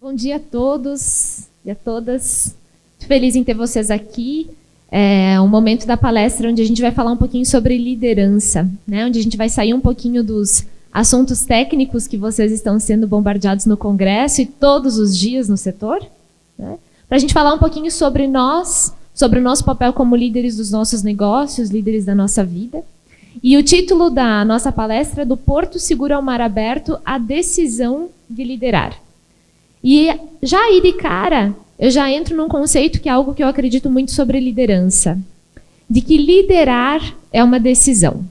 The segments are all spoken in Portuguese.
Bom dia a todos e a todas. Muito feliz em ter vocês aqui. É um momento da palestra onde a gente vai falar um pouquinho sobre liderança, né? Onde a gente vai sair um pouquinho dos assuntos técnicos que vocês estão sendo bombardeados no Congresso e todos os dias no setor, né? Para a gente falar um pouquinho sobre nós, sobre o nosso papel como líderes dos nossos negócios, líderes da nossa vida. E o título da nossa palestra é Do Porto Seguro ao Mar Aberto, a decisão de liderar. E já aí de cara, eu já entro num conceito que é algo que eu acredito muito sobre liderança. De que liderar é uma decisão.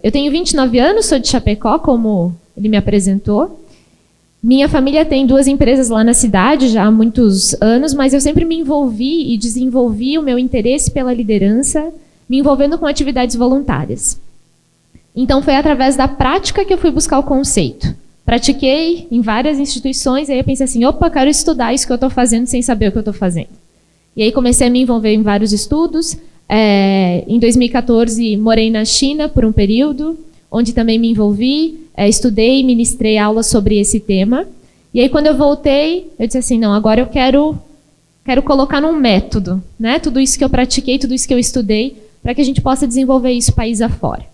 Eu tenho 29 anos, sou de Chapecó, como ele me apresentou. Minha família tem 2 empresas lá na cidade já há muitos anos, mas eu sempre me envolvi e desenvolvi o meu interesse pela liderança, me envolvendo com atividades voluntárias. Então foi através da prática que eu fui buscar o conceito. Pratiquei em várias instituições, e aí eu pensei assim, opa, quero estudar isso que eu estou fazendo sem saber o que eu estou fazendo. E aí comecei a me envolver em vários estudos. Em 2014, morei na China por um período, onde também me envolvi, estudei e ministrei aulas sobre esse tema. E aí quando eu voltei, eu disse assim, não, agora eu quero colocar num método, né? Tudo isso que eu pratiquei, tudo isso que eu estudei, para que a gente possa desenvolver isso país afora.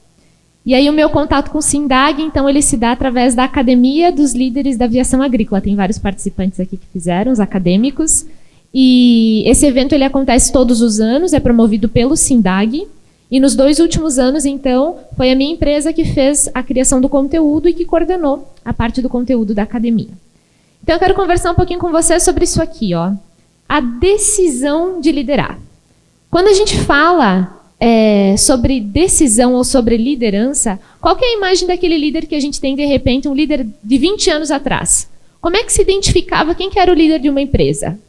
E aí o meu contato com o SINDAG, então, ele se dá através da Academia dos Líderes da Aviação Agrícola. Tem vários participantes aqui que fizeram, os acadêmicos. E esse evento ele acontece todos os anos, é promovido pelo SINDAG. E nos 2 últimos anos, então, foi a minha empresa que fez a criação do conteúdo e que coordenou a parte do conteúdo da academia. Então eu quero conversar um pouquinho com vocês sobre isso aqui, ó. A decisão de liderar. Quando a gente fala sobre decisão ou sobre liderança, qual que é a imagem daquele líder que a gente tem, de repente, um líder de 20 anos atrás? Como é que se identificava quem que era o líder de uma empresa?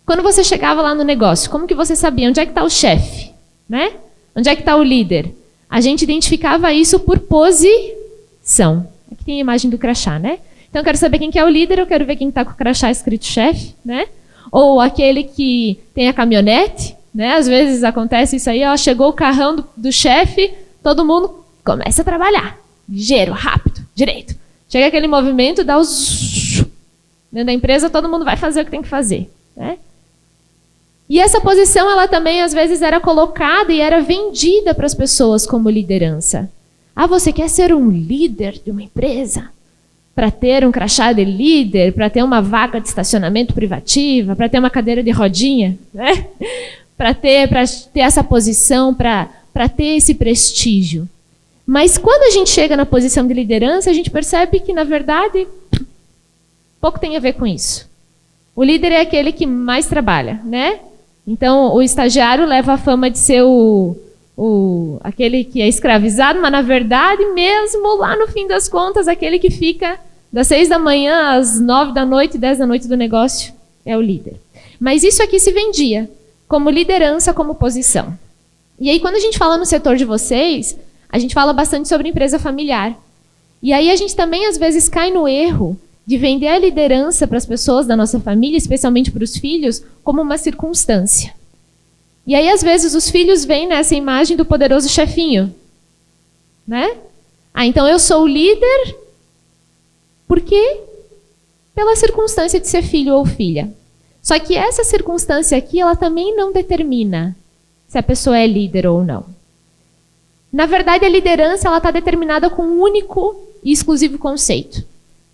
Quando você chegava lá no negócio, como que você sabia onde é que está o chefe, né? Onde é que está o líder? A gente identificava isso por posição. Aqui tem a imagem do crachá, né? Então eu quero saber quem que é o líder, eu quero ver quem está com o crachá escrito chefe, né? Ou aquele que tem a caminhonete, né? Às vezes acontece isso aí, ó, chegou o carrão do chefe, todo mundo começa a trabalhar. Ligeiro, rápido, direito. Chega aquele movimento, dá os... Dentro da empresa, todo mundo vai fazer o que tem que fazer, né? E essa posição, ela também, às vezes, era colocada e era vendida para as pessoas como liderança. Ah, você quer ser um líder de uma empresa? Para ter um crachá de líder, para ter uma vaga de estacionamento privativa, para ter uma cadeira de rodinha, né? Para ter essa posição, para ter esse prestígio. Mas quando a gente chega na posição de liderança, a gente percebe que, na verdade, pouco tem a ver com isso. O líder é aquele que mais trabalha, né? Então, o estagiário leva a fama de ser aquele que é escravizado, mas, na verdade, mesmo lá no fim das contas, aquele que fica das 6 da manhã às 9 da noite, 10 da noite do negócio, é o líder. Mas isso aqui se vendia como liderança, como posição. E aí, quando a gente fala no setor de vocês, a gente fala bastante sobre empresa familiar. E aí a gente também, às vezes, cai no erro de vender a liderança para as pessoas da nossa família, especialmente para os filhos, como uma circunstância. E aí, às vezes, os filhos veem nessa imagem do poderoso chefinho, né? Ah, então eu sou o líder porque pela circunstância de ser filho ou filha. Só que essa circunstância aqui, ela também não determina se a pessoa é líder ou não. Na verdade, a liderança ela está determinada com um único e exclusivo conceito,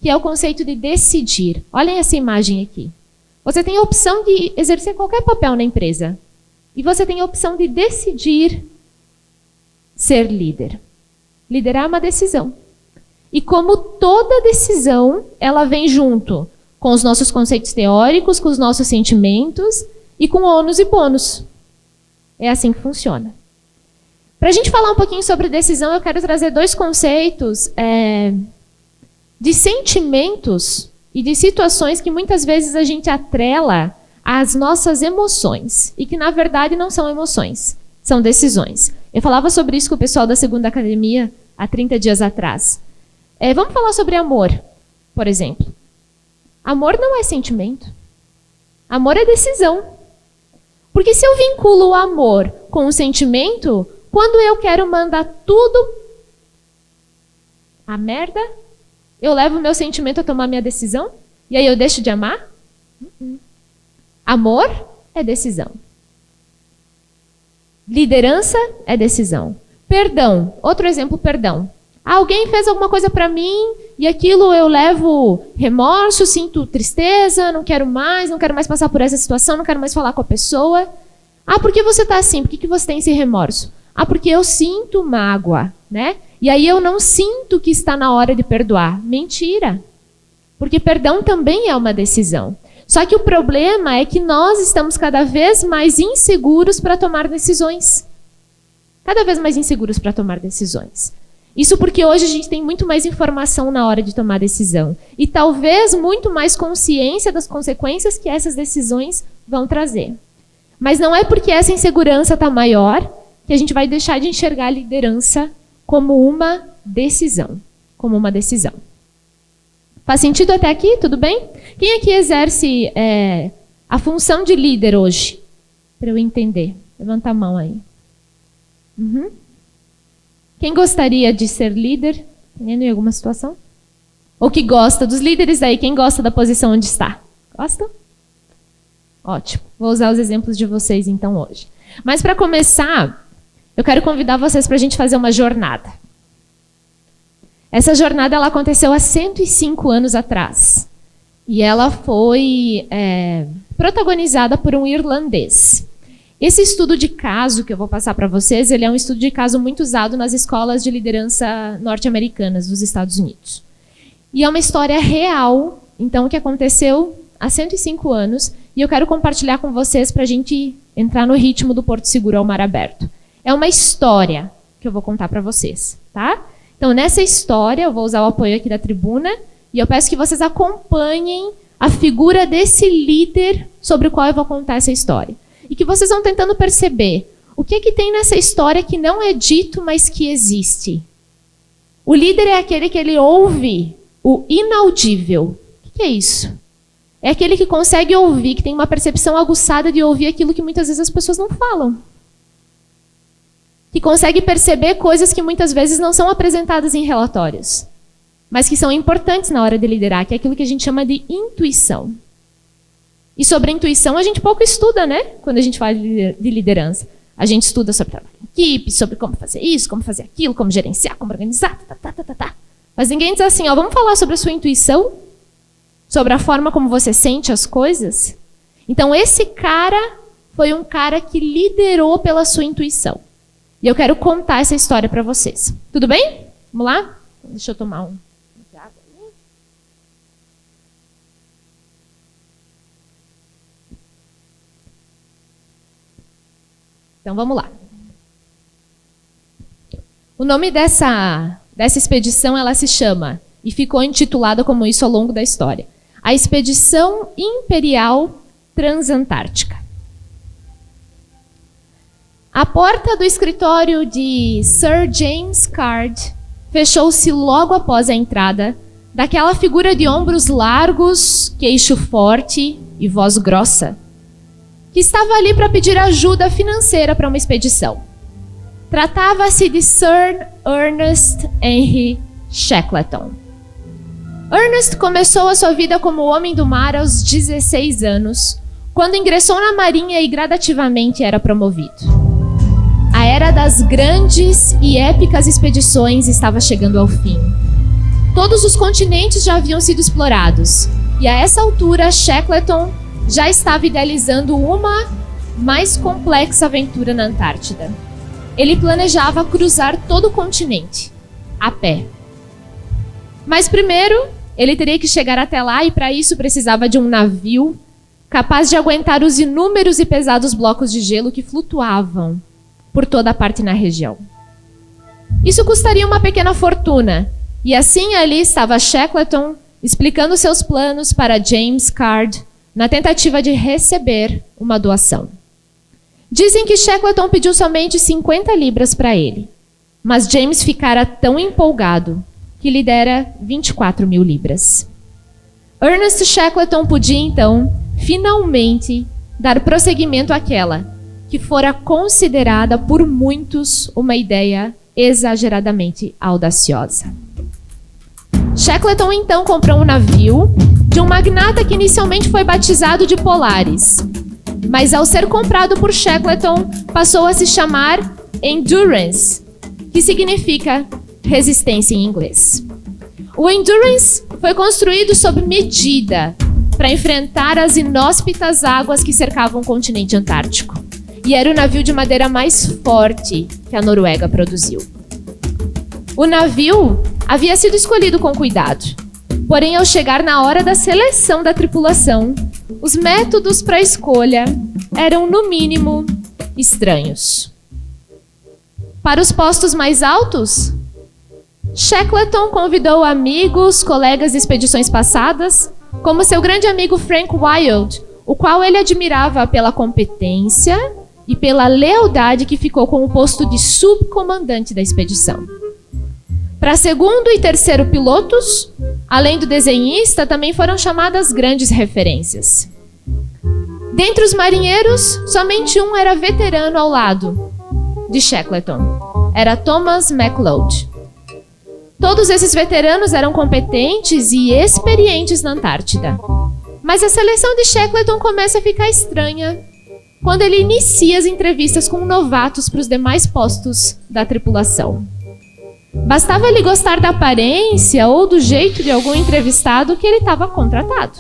que é o conceito de decidir. Olhem essa imagem aqui. Você tem a opção de exercer qualquer papel na empresa. E você tem a opção de decidir ser líder. Liderar é uma decisão. E como toda decisão, ela vem junto com os nossos conceitos teóricos, com os nossos sentimentos e com ônus e bônus. É assim que funciona. Para a gente falar um pouquinho sobre decisão, eu quero trazer 2 conceitos de sentimentos e de situações que muitas vezes a gente atrela às nossas emoções e que, na verdade, não são emoções, são decisões. Eu falava sobre isso com o pessoal da segunda academia há 30 dias atrás. Vamos falar sobre amor, por exemplo. Amor não é sentimento. Amor é decisão. Porque se eu vinculo o amor com o sentimento, quando eu quero mandar tudo a merda, eu levo o meu sentimento a tomar minha decisão? E aí eu deixo de amar? Amor é decisão. Liderança é decisão. Perdão. Outro exemplo, perdão. Alguém fez alguma coisa para mim e aquilo eu levo remorso, sinto tristeza, não quero mais passar por essa situação, não quero mais falar com a pessoa. Ah, por que você está assim? Por que você tem esse remorso? Ah, porque eu sinto mágoa, né? E aí eu não sinto que está na hora de perdoar. Mentira. Porque perdão também é uma decisão. Só que o problema é que nós estamos cada vez mais inseguros para tomar decisões. Cada vez mais inseguros para tomar decisões. Isso porque hoje a gente tem muito mais informação na hora de tomar decisão. E talvez muito mais consciência das consequências que essas decisões vão trazer. Mas não é porque essa insegurança está maior que a gente vai deixar de enxergar a liderança como uma decisão. Como uma decisão. Faz sentido até aqui? Tudo bem? Quem aqui exerce a função de líder hoje? Para eu entender. Levanta a mão aí. Uhum. Quem gostaria de ser líder? Em alguma situação? Ou que gosta dos líderes aí? Quem gosta da posição onde está? Gosta? Ótimo. Vou usar os exemplos de vocês então hoje. Mas para começar, eu quero convidar vocês para a gente fazer uma jornada. Essa jornada ela aconteceu há 105 anos atrás. E ela foi protagonizada por um irlandês. Esse estudo de caso que eu vou passar para vocês, ele é um estudo de caso muito usado nas escolas de liderança norte-americanas dos Estados Unidos. E é uma história real, então, que aconteceu há 105 anos, e eu quero compartilhar com vocês para a gente entrar no ritmo do Porto Seguro ao Mar Aberto. É uma história que eu vou contar para vocês, tá? Então, nessa história, eu vou usar o apoio aqui da tribuna, e eu peço que vocês acompanhem a figura desse líder sobre o qual eu vou contar essa história. E que vocês vão tentando perceber o que tem nessa história que não é dito, mas que existe. O líder é aquele que ele ouve o inaudível. O que é isso? É aquele que consegue ouvir, que tem uma percepção aguçada de ouvir aquilo que muitas vezes as pessoas não falam. Que consegue perceber coisas que muitas vezes não são apresentadas em relatórios, mas que são importantes na hora de liderar, que é aquilo que a gente chama de intuição. E sobre a intuição a gente pouco estuda, né? Quando a gente fala de liderança. A gente estuda sobre trabalho em equipe, sobre como fazer isso, como fazer aquilo, como gerenciar, como organizar, Mas ninguém diz assim, ó, vamos falar sobre a sua intuição? Sobre a forma como você sente as coisas? Então esse cara foi um cara que liderou pela sua intuição. E eu quero contar essa história para vocês. Tudo bem? Vamos lá? Deixa eu tomar um. Então, vamos lá. O nome dessa expedição, ela se chama, e ficou intitulada como isso ao longo da história, a Expedição Imperial Transantártica. A porta do escritório de Sir James Caird fechou-se logo após a entrada daquela figura de ombros largos, queixo forte e voz grossa, que estava ali para pedir ajuda financeira para uma expedição. Trata-se de Sir Ernest Henry Shackleton. Ernest começou a sua vida como homem do mar aos 16 anos, quando ingressou na marinha e gradativamente era promovido. A era das grandes e épicas expedições estava chegando ao fim. Todos os continentes já haviam sido explorados, e a essa altura Shackleton já estava idealizando uma mais complexa aventura na Antártida. Ele planejava cruzar todo o continente, a pé. Mas primeiro, ele teria que chegar até lá e para isso precisava de um navio capaz de aguentar os inúmeros e pesados blocos de gelo que flutuavam por toda a parte na região. Isso custaria uma pequena fortuna, e assim ali estava Shackleton explicando seus planos para James Caird, na tentativa de receber uma doação. Dizem que Shackleton pediu somente 50 libras para ele, mas James ficara tão empolgado que lhe dera 24 mil libras. Ernest Shackleton podia, então, finalmente dar prosseguimento àquela que fora considerada por muitos uma ideia exageradamente audaciosa. Shackleton, então, comprou um navio de um magnata que inicialmente foi batizado de Polaris, mas ao ser comprado por Shackleton passou a se chamar Endurance, que significa resistência em inglês. O Endurance foi construído sob medida para enfrentar as inóspitas águas que cercavam o continente antártico, e era o navio de madeira mais forte que a Noruega produziu. O navio havia sido escolhido com cuidado, porém, ao chegar na hora da seleção da tripulação, os métodos para a escolha eram, no mínimo, estranhos. Para os postos mais altos, Shackleton convidou amigos, colegas de expedições passadas, como seu grande amigo Frank Wild, o qual ele admirava pela competência e pela lealdade que ficou com o posto de subcomandante da expedição. Para segundo e terceiro pilotos, além do desenhista, também foram chamadas grandes referências. Dentre os marinheiros, somente um era veterano ao lado de Shackleton. Era Thomas McLeod. Todos esses veteranos eram competentes e experientes na Antártida. Mas a seleção de Shackleton começa a ficar estranha quando ele inicia as entrevistas com novatos para os demais postos da tripulação. Bastava ele gostar da aparência ou do jeito de algum entrevistado que ele estava contratado.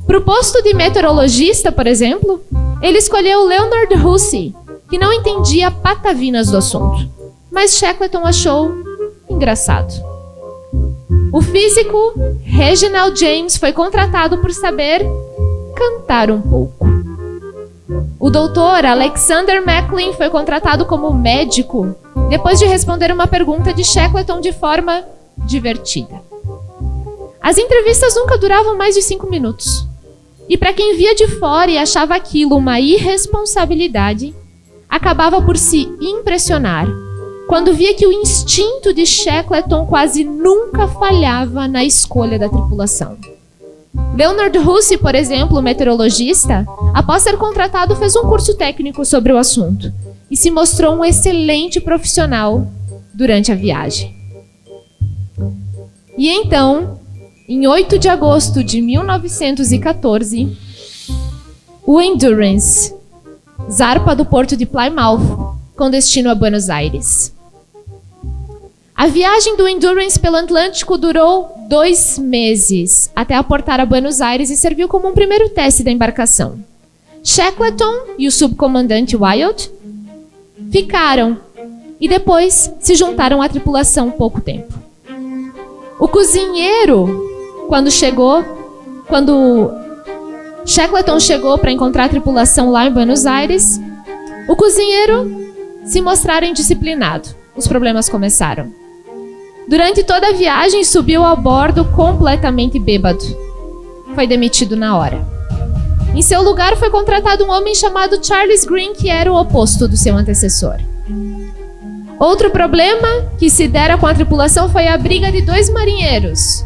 Para o posto de meteorologista, por exemplo, ele escolheu Leonard Hussey, que não entendia patavinas do assunto, mas Shackleton achou engraçado. O físico Reginald James foi contratado por saber cantar um pouco. O doutor Alexander Maclean foi contratado como médico depois de responder uma pergunta de Shackleton de forma divertida. As entrevistas nunca duravam mais de 5 minutos. E para quem via de fora e achava aquilo uma irresponsabilidade, acabava por se impressionar quando via que o instinto de Shackleton quase nunca falhava na escolha da tripulação. Leonard Hussey, por exemplo, meteorologista, após ser contratado, fez um curso técnico sobre o assunto e se mostrou um excelente profissional durante a viagem. E então, em 8 de agosto de 1914, o Endurance zarpa do porto de Plymouth com destino a Buenos Aires. A viagem do Endurance pelo Atlântico durou 2 meses até aportar a Buenos Aires e serviu como um primeiro teste da embarcação. Shackleton e o subcomandante Wild ficaram e depois se juntaram à tripulação pouco tempo. O cozinheiro, quando Shackleton chegou para encontrar a tripulação lá em Buenos Aires, o cozinheiro se mostrara indisciplinado. Os problemas começaram. Durante toda a viagem, subiu a bordo completamente bêbado. Foi demitido na hora. Em seu lugar foi contratado um homem chamado Charles Green, que era o oposto do seu antecessor. Outro problema que se dera com a tripulação foi a briga de 2 marinheiros.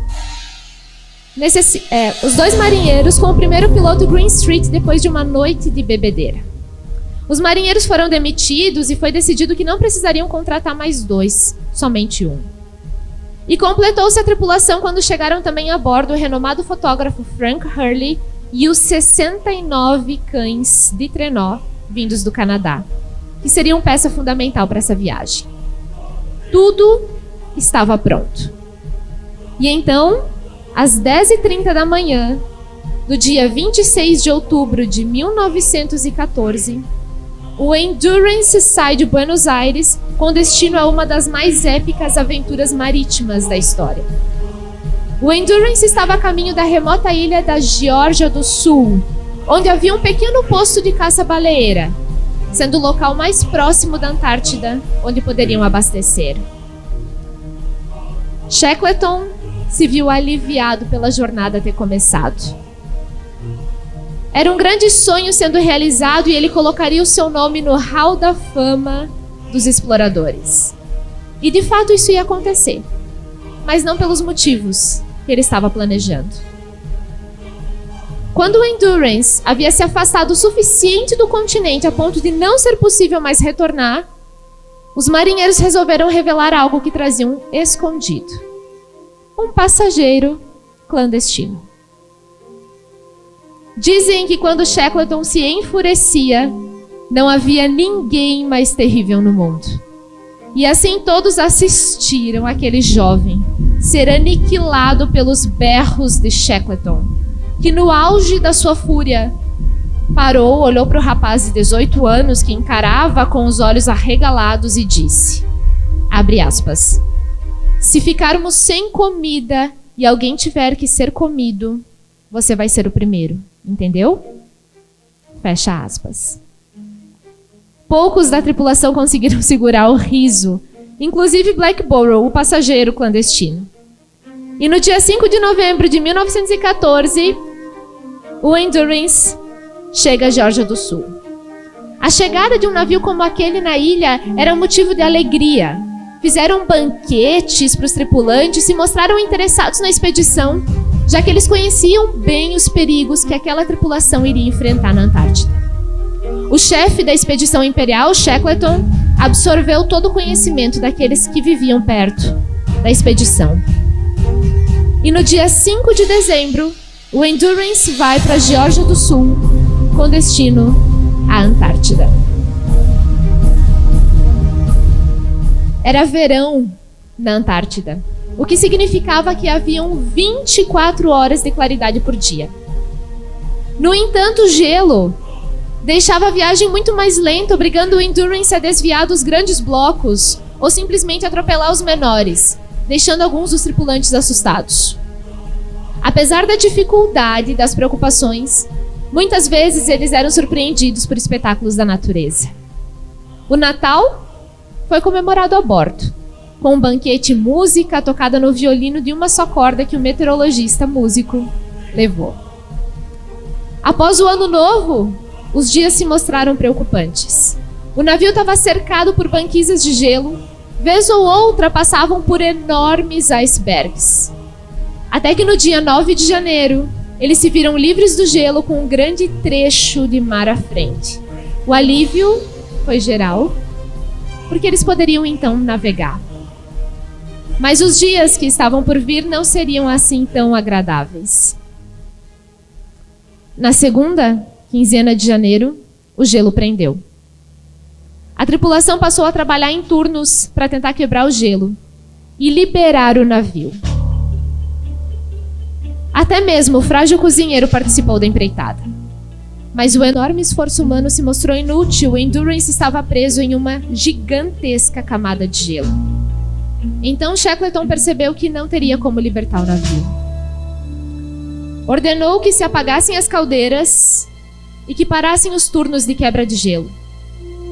Os 2 marinheiros com o primeiro piloto Greenstreet depois de uma noite de bebedeira. Os marinheiros foram demitidos e foi decidido que não precisariam contratar mais 2, somente um. E completou-se a tripulação quando chegaram também a bordo o renomado fotógrafo Frank Hurley e os 69 cães de trenó vindos do Canadá, que seriam peça fundamental para essa viagem. Tudo estava pronto. E então, às 10h30 da manhã, do dia 26 de outubro de 1914, o Endurance sai de Buenos Aires com destino a uma das mais épicas aventuras marítimas da história. O Endurance estava a caminho da remota ilha da Geórgia do Sul, onde havia um pequeno posto de caça-baleeira, sendo o local mais próximo da Antártida onde poderiam abastecer. Shackleton se viu aliviado pela jornada ter começado. Era um grande sonho sendo realizado e ele colocaria o seu nome no hall da fama dos exploradores. E de fato isso ia acontecer, mas não pelos motivos que ele estava planejando. Quando o Endurance havia se afastado o suficiente do continente a ponto de não ser possível mais retornar, os marinheiros resolveram revelar algo que traziam escondido: um passageiro clandestino. Dizem que quando Shackleton se enfurecia, não havia ninguém mais terrível no mundo. E assim todos assistiram aquele jovem ser aniquilado pelos berros de Shackleton, que no auge da sua fúria parou, olhou para o rapaz de 18 anos que encarava com os olhos arregalados e disse, abre aspas, se ficarmos sem comida e alguém tiver que ser comido, você vai ser o primeiro, entendeu? Fecha aspas. Poucos da tripulação conseguiram segurar o riso, inclusive Blackborough, o passageiro clandestino. E no dia 5 de novembro de 1914, o Endurance chega à Geórgia do Sul. A chegada de um navio como aquele na ilha era motivo de alegria. Fizeram banquetes para os tripulantes e mostraram interessados na expedição, já que eles conheciam bem os perigos que aquela tripulação iria enfrentar na Antártida. O chefe da expedição imperial, Shackleton, absorveu todo o conhecimento daqueles que viviam perto da expedição. E no dia 5 de dezembro, o Endurance vai para a Geórgia do Sul, com destino à Antártida. Era verão na Antártida, o que significava que haviam 24 horas de claridade por dia. No entanto, o gelo deixava a viagem muito mais lenta, obrigando o Endurance a desviar dos grandes blocos ou simplesmente atropelar os menores, deixando alguns dos tripulantes assustados. Apesar da dificuldade e das preocupações, muitas vezes eles eram surpreendidos por espetáculos da natureza. O Natal foi comemorado a bordo, com um banquete e música tocada no violino de uma só corda que o meteorologista músico levou. Após o Ano Novo, os dias se mostraram preocupantes. O navio estava cercado por banquisas de gelo, vez ou outra passavam por enormes icebergs. Até que no dia 9 de janeiro, eles se viram livres do gelo com um grande trecho de mar à frente. O alívio foi geral, porque eles poderiam então navegar. Mas os dias que estavam por vir não seriam assim tão agradáveis. Na segunda quinzena de janeiro, o gelo prendeu. A tripulação passou a trabalhar em turnos para tentar quebrar o gelo e liberar o navio. Até mesmo o frágil cozinheiro participou da empreitada. Mas o enorme esforço humano se mostrou inútil. O Endurance estava preso em uma gigantesca camada de gelo. Então Shackleton percebeu que não teria como libertar o navio. Ordenou que se apagassem as caldeiras e que parassem os turnos de quebra de gelo,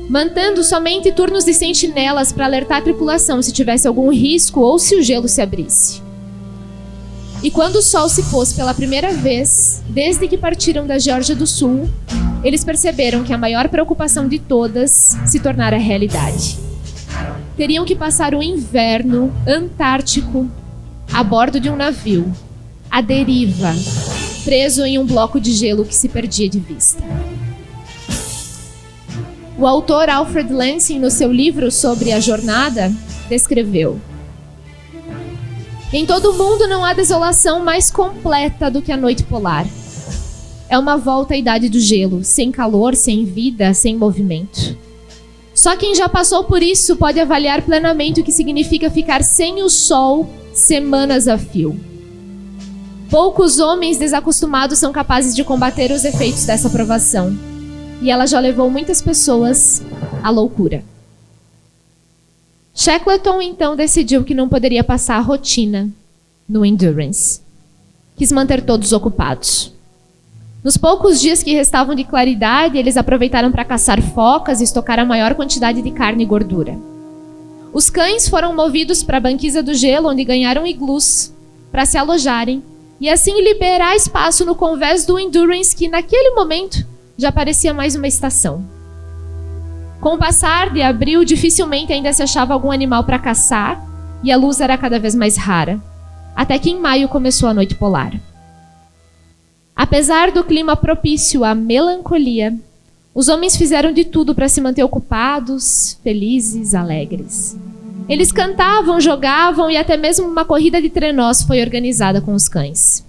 mantendo somente turnos de sentinelas para alertar a tripulação se tivesse algum risco ou se o gelo se abrisse. E quando o sol se pôs pela primeira vez, desde que partiram da Geórgia do Sul, eles perceberam que a maior preocupação de todas se tornara realidade. Teriam que passar o inverno antártico a bordo de um navio, à deriva, preso em um bloco de gelo que se perdia de vista. O autor Alfred Lansing, no seu livro sobre a jornada, descreveu: em todo o mundo não há desolação mais completa do que a noite polar. É uma volta à idade do gelo, sem calor, sem vida, sem movimento. Só quem já passou por isso pode avaliar plenamente o que significa ficar sem o sol semanas a fio. Poucos homens desacostumados são capazes de combater os efeitos dessa provação, e ela já levou muitas pessoas à loucura. Shackleton então decidiu que não poderia passar a rotina no Endurance. Quis manter todos ocupados. Nos poucos dias que restavam de claridade, eles aproveitaram para caçar focas e estocar a maior quantidade de carne e gordura. Os cães foram movidos para a banquisa do gelo, onde ganharam iglus para se alojarem e assim liberar espaço no convés do Endurance, que naquele momento já parecia mais uma estação. Com o passar de abril, dificilmente ainda se achava algum animal para caçar e a luz era cada vez mais rara, até que em maio começou a noite polar. Apesar do clima propício à melancolia, os homens fizeram de tudo para se manter ocupados, felizes, alegres. Eles cantavam, jogavam e até mesmo uma corrida de trenós foi organizada com os cães.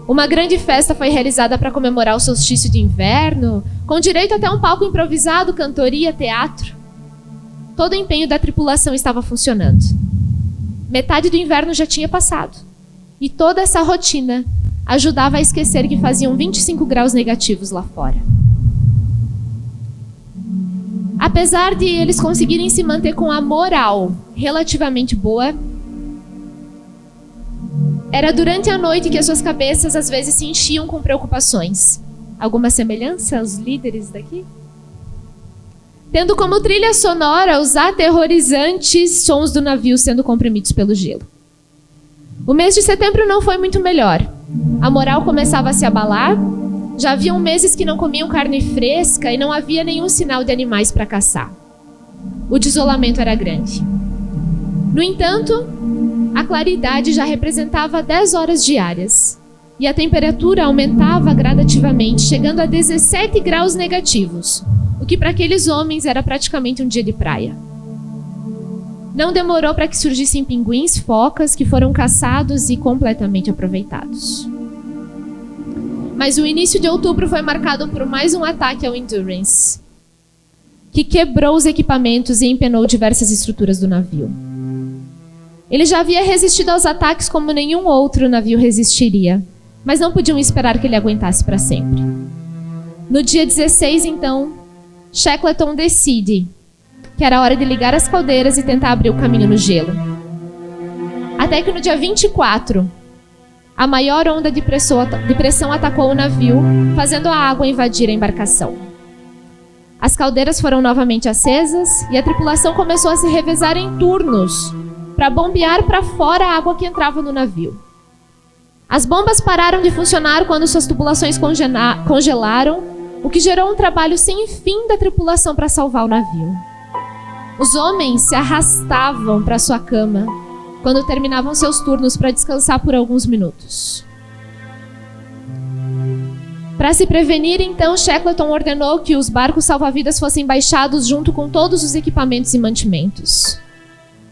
Uma grande festa foi realizada para comemorar o solstício de inverno, com direito até um palco improvisado, cantoria, teatro. Todo o empenho da tripulação estava funcionando. Metade do inverno já tinha passado. E toda essa rotina ajudava a esquecer que faziam 25 graus negativos lá fora. Apesar de eles conseguirem se manter com a moral relativamente boa, era durante a noite que as suas cabeças às vezes se enchiam com preocupações. Alguma semelhança aos líderes daqui? Tendo como trilha sonora os aterrorizantes sons do navio sendo comprimidos pelo gelo. O mês de setembro não foi muito melhor. A moral começava a se abalar. Já haviam meses que não comiam carne fresca e não havia nenhum sinal de animais para caçar. O desolamento era grande. No entanto, a claridade já representava 10 horas diárias e a temperatura aumentava gradativamente, chegando a 17 graus negativos, o que para aqueles homens era praticamente um dia de praia. Não demorou para que surgissem pinguins, focas, que foram caçados e completamente aproveitados. Mas o início de outubro foi marcado por mais um ataque ao Endurance, que quebrou os equipamentos e empenou diversas estruturas do navio. Ele já havia resistido aos ataques como nenhum outro navio resistiria, mas não podiam esperar que ele aguentasse para sempre. No dia 16, então, Shackleton decide que era hora de ligar as caldeiras e tentar abrir o caminho no gelo. Até que no dia 24, a maior onda de pressão atacou o navio, fazendo a água invadir a embarcação. As caldeiras foram novamente acesas e a tripulação começou a se revezar em turnos para bombear para fora a água que entrava no navio. As bombas pararam de funcionar quando suas tubulações congelaram, o que gerou um trabalho sem fim da tripulação para salvar o navio. Os homens se arrastavam para sua cama quando terminavam seus turnos para descansar por alguns minutos. Para se prevenir, então, Shackleton ordenou que os barcos salva-vidas fossem baixados junto com todos os equipamentos e mantimentos.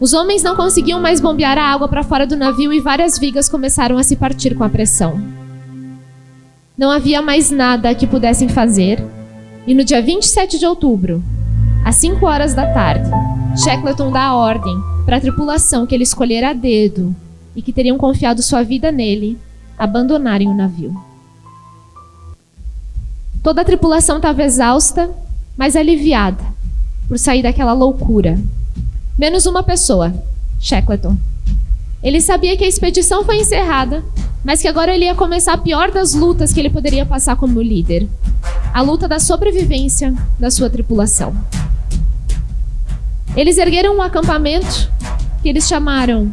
Os homens não conseguiam mais bombear a água para fora do navio e várias vigas começaram a se partir com a pressão. Não havia mais nada que pudessem fazer, e no dia 27 de outubro, às 5 horas da tarde, Shackleton dá a ordem para a tripulação que ele escolhera a dedo e que teriam confiado sua vida nele, abandonarem o navio. Toda a tripulação estava exausta, mas aliviada por sair daquela loucura. Menos uma pessoa, Shackleton. Ele sabia que a expedição foi encerrada, mas que agora ele ia começar a pior das lutas que ele poderia passar como líder. A luta da sobrevivência da sua tripulação. Eles ergueram um acampamento que eles chamaram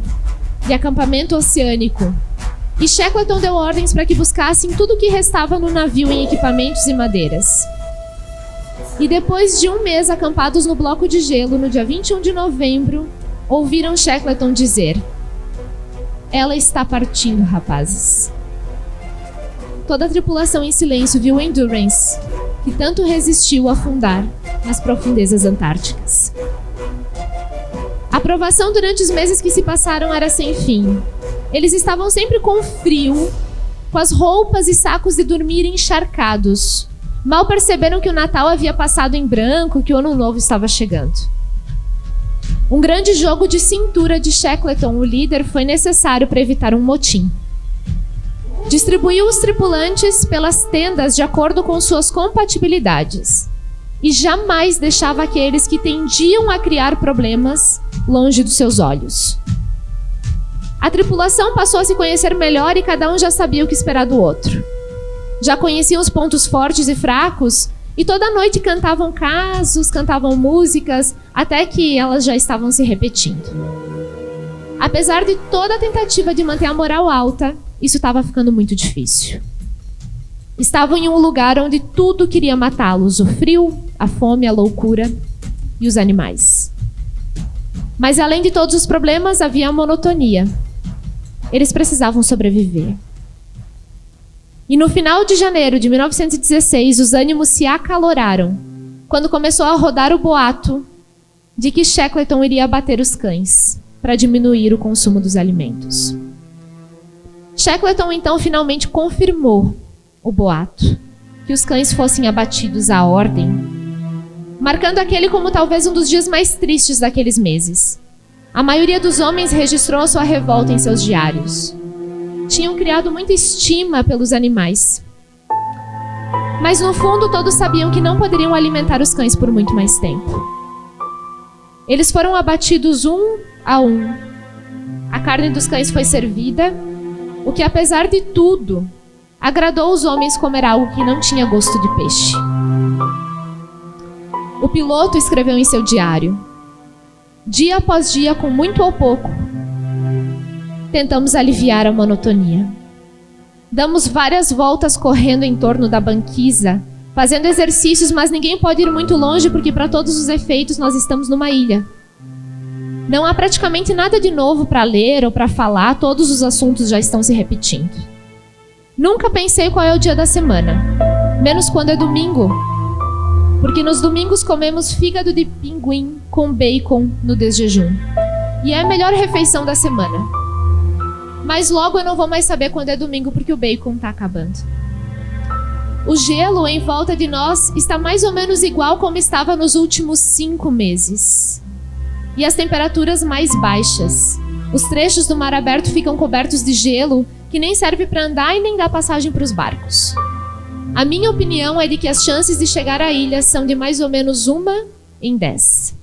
de acampamento oceânico. E Shackleton deu ordens para que buscassem tudo o que restava no navio em equipamentos e madeiras. E depois de um mês acampados no bloco de gelo, no dia 21 de novembro, ouviram Shackleton dizer: "Ela está partindo, rapazes." Toda a tripulação em silêncio viu o Endurance, que tanto resistiu a afundar nas profundezas antárticas. A provação durante os meses que se passaram era sem fim. Eles estavam sempre com frio, com as roupas e sacos de dormir encharcados. Mal perceberam que o Natal havia passado em branco, que o Ano Novo estava chegando. Um grande jogo de cintura de Shackleton, o líder, foi necessário para evitar um motim. Distribuiu os tripulantes pelas tendas de acordo com suas compatibilidades e jamais deixava aqueles que tendiam a criar problemas longe dos seus olhos. A tripulação passou a se conhecer melhor e cada um já sabia o que esperar do outro. Já conheciam os pontos fortes e fracos e toda noite cantavam casos, cantavam músicas, até que elas já estavam se repetindo. Apesar de toda a tentativa de manter a moral alta, isso estava ficando muito difícil. Estavam em um lugar onde tudo queria matá-los: o frio, a fome, a loucura e os animais. Mas além de todos os problemas, havia a monotonia. Eles precisavam sobreviver. E no final de janeiro de 1916, os ânimos se acaloraram, quando começou a rodar o boato de que Shackleton iria abater os cães para diminuir o consumo dos alimentos. Shackleton então finalmente confirmou o boato, que os cães fossem abatidos à ordem, marcando aquele como talvez um dos dias mais tristes daqueles meses. A maioria dos homens registrou sua revolta em seus diários. Tinham criado muita estima pelos animais. Mas no fundo todos sabiam que não poderiam alimentar os cães por muito mais tempo. Eles foram abatidos um a um. A carne dos cães foi servida, o que apesar de tudo, agradou os homens comer algo que não tinha gosto de peixe. O piloto escreveu em seu diário: dia após dia, com muito ou pouco, tentamos aliviar a monotonia. Damos várias voltas correndo em torno da banquisa, fazendo exercícios, mas ninguém pode ir muito longe porque, para todos os efeitos, nós estamos numa ilha. Não há praticamente nada de novo para ler ou para falar, todos os assuntos já estão se repetindo. Nunca pensei qual é o dia da semana, menos quando é domingo, porque nos domingos comemos fígado de pinguim com bacon no desjejum, e é a melhor refeição da semana. Mas logo eu não vou mais saber quando é domingo porque o bacon está acabando. O gelo em volta de nós está mais ou menos igual como estava nos últimos 5 meses. E as temperaturas mais baixas. Os trechos do mar aberto ficam cobertos de gelo que nem serve para andar e nem dá passagem para os barcos. A minha opinião é de que as chances de chegar à ilha são de mais ou menos 1 em 10.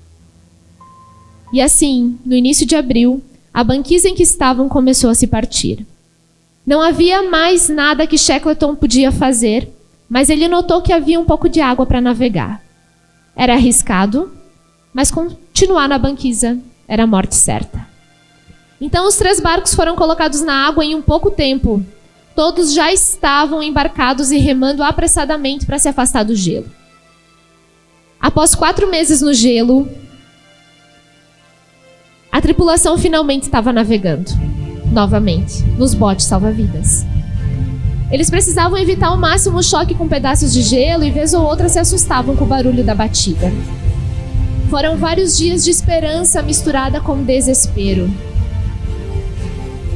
E assim, no início de abril, a banquisa em que estavam começou a se partir. Não havia mais nada que Shackleton podia fazer, mas ele notou que havia um pouco de água para navegar. Era arriscado, mas continuar na banquisa era a morte certa. Então os 3 barcos foram colocados na água em um pouco tempo. Todos já estavam embarcados e remando apressadamente para se afastar do gelo. Após 4 meses no gelo, a tripulação finalmente estava navegando, novamente, nos botes salva-vidas. Eles precisavam evitar ao máximo o choque com pedaços de gelo e vez ou outra se assustavam com o barulho da batida. Foram vários dias de esperança misturada com desespero.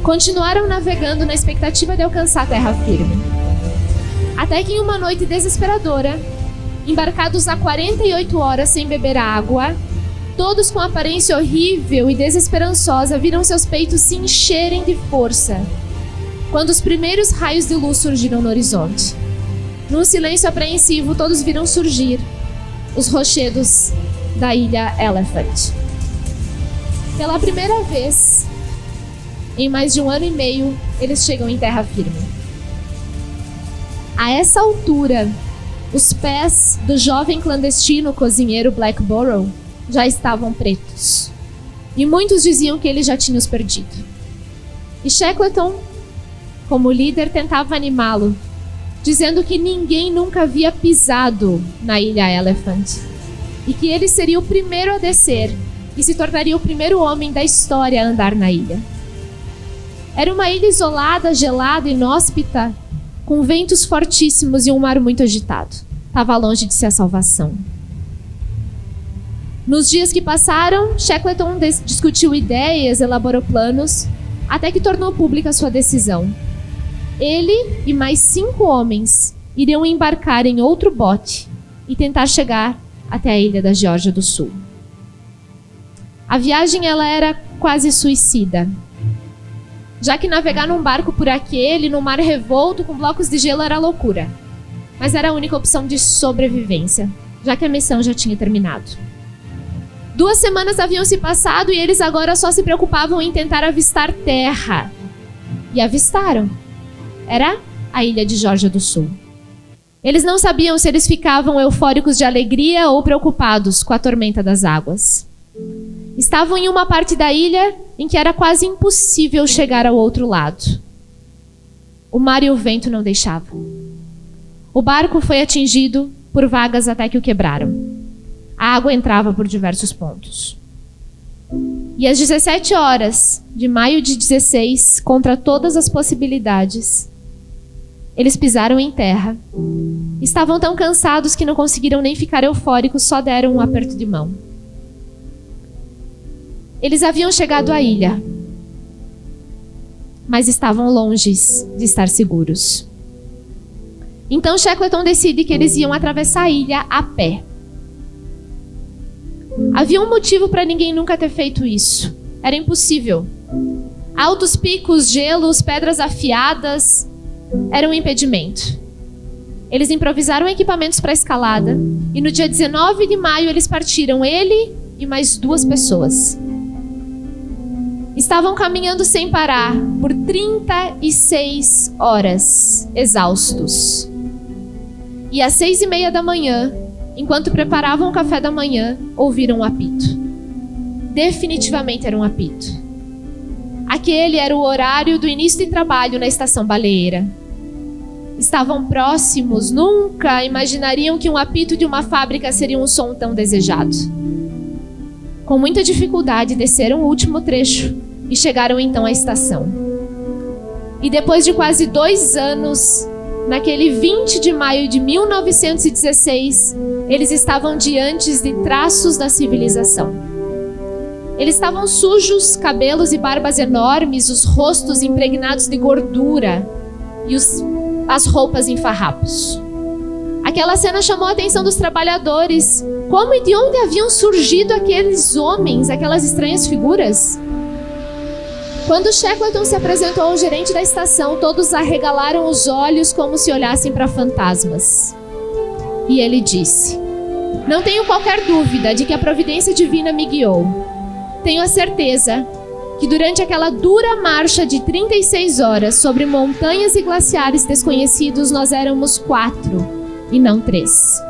Continuaram navegando na expectativa de alcançar a terra firme. Até que em uma noite desesperadora, embarcados há 48 horas sem beber água, todos com aparência horrível e desesperançosa viram seus peitos se encherem de força, quando os primeiros raios de luz surgiram no horizonte. Num silêncio apreensivo, todos viram surgir os rochedos da ilha Elephant. Pela primeira vez, em mais de 1 ano e meio, eles chegam em terra firme. A essa altura, os pés do jovem clandestino cozinheiro Blackborough já estavam pretos. E muitos diziam que ele já tinha os perdido. E Shackleton, como líder, tentava animá-lo, dizendo que ninguém nunca havia pisado na ilha Elephant e que ele seria o primeiro a descer e se tornaria o primeiro homem da história a andar na ilha. Era uma ilha isolada, gelada, inóspita, com ventos fortíssimos e um mar muito agitado. Estava longe de ser a salvação. Nos dias que passaram, Shackleton discutiu ideias, elaborou planos, até que tornou pública sua decisão. Ele e mais 5 homens iriam embarcar em outro bote e tentar chegar até a ilha da Geórgia do Sul. A viagem ela era quase suicida, já que navegar num barco por aquele, num mar revolto com blocos de gelo era loucura. Mas era a única opção de sobrevivência, já que a missão já tinha terminado. 2 semanas haviam se passado e eles agora só se preocupavam em tentar avistar terra. E avistaram. Era a ilha de Geórgia do Sul. Eles não sabiam se eles ficavam eufóricos de alegria ou preocupados com a tormenta das águas. Estavam em uma parte da ilha em que era quase impossível chegar ao outro lado. O mar e o vento não deixavam. O barco foi atingido por vagas até que o quebraram. A água entrava por diversos pontos. E às 17 horas de maio de 16, contra todas as possibilidades, eles pisaram em terra. Estavam tão cansados que não conseguiram nem ficar eufóricos, só deram um aperto de mão. Eles haviam chegado à ilha. mas estavam longe de estar seguros. Então Shackleton decide que eles iam atravessar a ilha a pé. Havia um motivo para ninguém nunca ter feito isso. Era impossível. Altos picos, gelos, pedras afiadas eram um impedimento. Eles improvisaram equipamentos para a escalada e no dia 19 de maio eles partiram, ele e mais 2 pessoas. Estavam caminhando sem parar por 36 horas, exaustos. E às 6:30 da manhã, enquanto preparavam o café da manhã, ouviram um apito. Definitivamente era um apito. Aquele era o horário do início de trabalho na estação baleeira. Estavam próximos, nunca imaginariam que um apito de uma fábrica seria um som tão desejado. Com muita dificuldade, desceram o último trecho e chegaram então à estação. E depois de quase 2 anos, naquele 20 de maio de 1916, eles estavam diante de traços da civilização. Eles estavam sujos, cabelos e barbas enormes, os rostos impregnados de gordura e as roupas em farrapos. Aquela cena chamou a atenção dos trabalhadores. Como e de onde haviam surgido aqueles homens, aquelas estranhas figuras? Quando Shackleton se apresentou ao gerente da estação, todos arregalaram os olhos como se olhassem para fantasmas. E ele disse: "Não tenho qualquer dúvida de que a providência divina me guiou. Tenho a certeza que durante aquela dura marcha de 36 horas sobre montanhas e glaciares desconhecidos, nós éramos 4 e não 3.